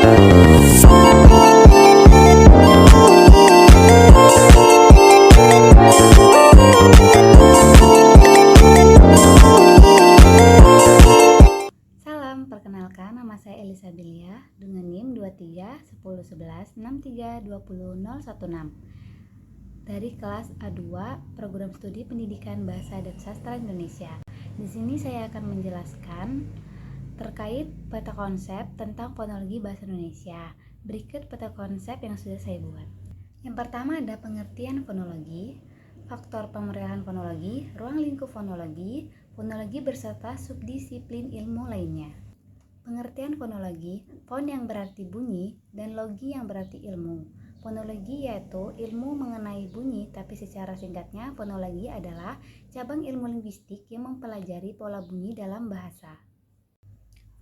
Salam, perkenalkan nama saya Elisa Bilia dengan NIM 23 10 11 63 20 016 dari kelas A2 Program Studi Pendidikan Bahasa dan Sastra Indonesia. Di sini saya akan menjelaskan terkait peta konsep tentang fonologi bahasa Indonesia. Berikut peta konsep yang sudah saya buat. Yang pertama ada pengertian fonologi, faktor pemeriahan fonologi, ruang lingkup fonologi, fonologi beserta subdisiplin ilmu lainnya. Pengertian fonologi, fon yang berarti bunyi dan logi yang berarti ilmu. Fonologi yaitu ilmu mengenai bunyi, tapi secara singkatnya fonologi adalah cabang ilmu linguistik yang mempelajari pola bunyi dalam bahasa.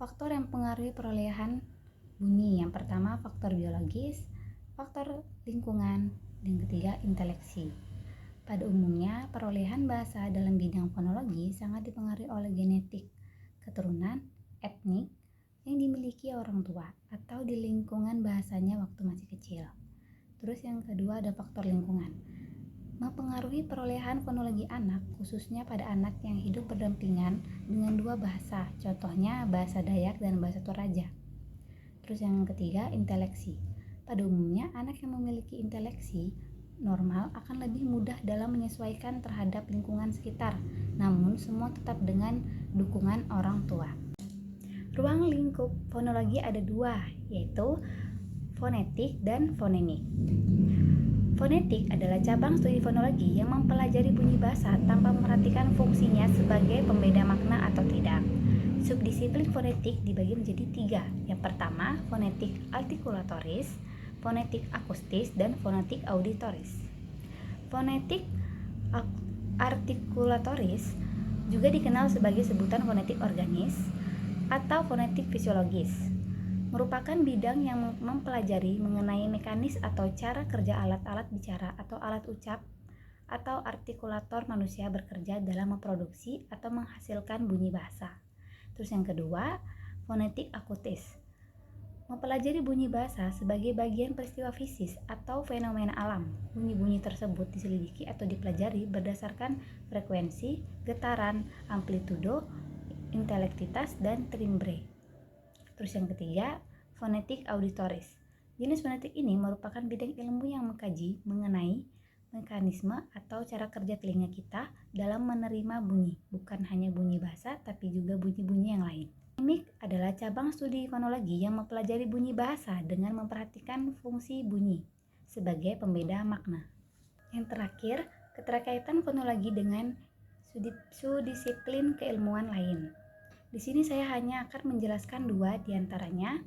Faktor yang mempengaruhi perolehan bunyi, yang pertama faktor biologis, faktor lingkungan, dan ketiga inteleksi. Pada umumnya, perolehan bahasa dalam bidang fonologi sangat dipengaruhi oleh genetik, keturunan, etnik yang dimiliki orang tua atau di lingkungan bahasanya waktu masih kecil. Terus yang kedua ada faktor lingkungan. Mempengaruhi perolehan fonologi anak, khususnya pada anak yang hidup berdampingan dengan dua bahasa, contohnya bahasa Dayak dan bahasa Toraja. Terus yang ketiga, inteleksi. Pada umumnya, anak yang memiliki inteleksi normal akan lebih mudah dalam menyesuaikan terhadap lingkungan sekitar, namun semua tetap dengan dukungan orang tua. Ruang lingkup fonologi ada dua, yaitu fonetik dan fonemik. Fonetik adalah cabang studi fonologi yang mempelajari bunyi bahasa tanpa memperhatikan fungsinya sebagai pembeda makna atau tidak. Subdisiplin fonetik dibagi menjadi tiga. Yang pertama, fonetik artikulatoris, fonetik akustis, dan fonetik auditoris. Fonetik artikulatoris juga dikenal sebagai sebutan fonetik organis atau fonetik fisiologis, merupakan bidang yang mempelajari mengenai mekanis atau cara kerja alat-alat bicara atau alat ucap atau artikulator manusia bekerja dalam memproduksi atau menghasilkan bunyi bahasa. Terus yang kedua, fonetik akustis, mempelajari bunyi bahasa sebagai bagian peristiwa fisik atau fenomena alam. Bunyi-bunyi tersebut diselidiki atau dipelajari berdasarkan frekuensi, getaran, amplitudo, intelektitas, dan timbre. Terus yang ketiga, fonetik auditoris. Jenis fonetik ini merupakan bidang ilmu yang mengkaji mengenai mekanisme atau cara kerja telinga kita dalam menerima bunyi, bukan hanya bunyi bahasa tapi juga bunyi-bunyi yang lain. Fonemik adalah cabang studi fonologi yang mempelajari bunyi bahasa dengan memperhatikan fungsi bunyi sebagai pembeda makna. Yang terakhir, keterkaitan fonologi dengan subdisiplin keilmuan lain. Di sini saya hanya akan menjelaskan dua diantaranya,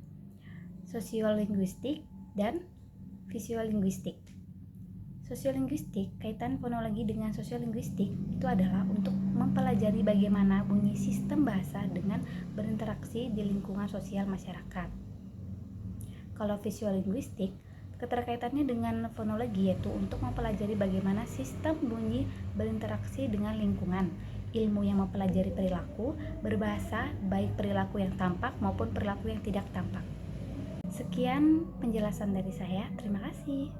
sosiolinguistik dan fisiolinguistik. Sosiolinguistik, kaitan fonologi dengan sosiolinguistik itu adalah untuk mempelajari bagaimana bunyi sistem bahasa dengan berinteraksi di lingkungan sosial masyarakat. Kalau fisiolinguistik, keterkaitannya dengan fonologi yaitu untuk mempelajari bagaimana sistem bunyi berinteraksi dengan lingkungan. Ilmu yang mempelajari perilaku berbahasa, baik perilaku yang tampak maupun perilaku yang tidak tampak. Sekian penjelasan dari saya. Terima kasih.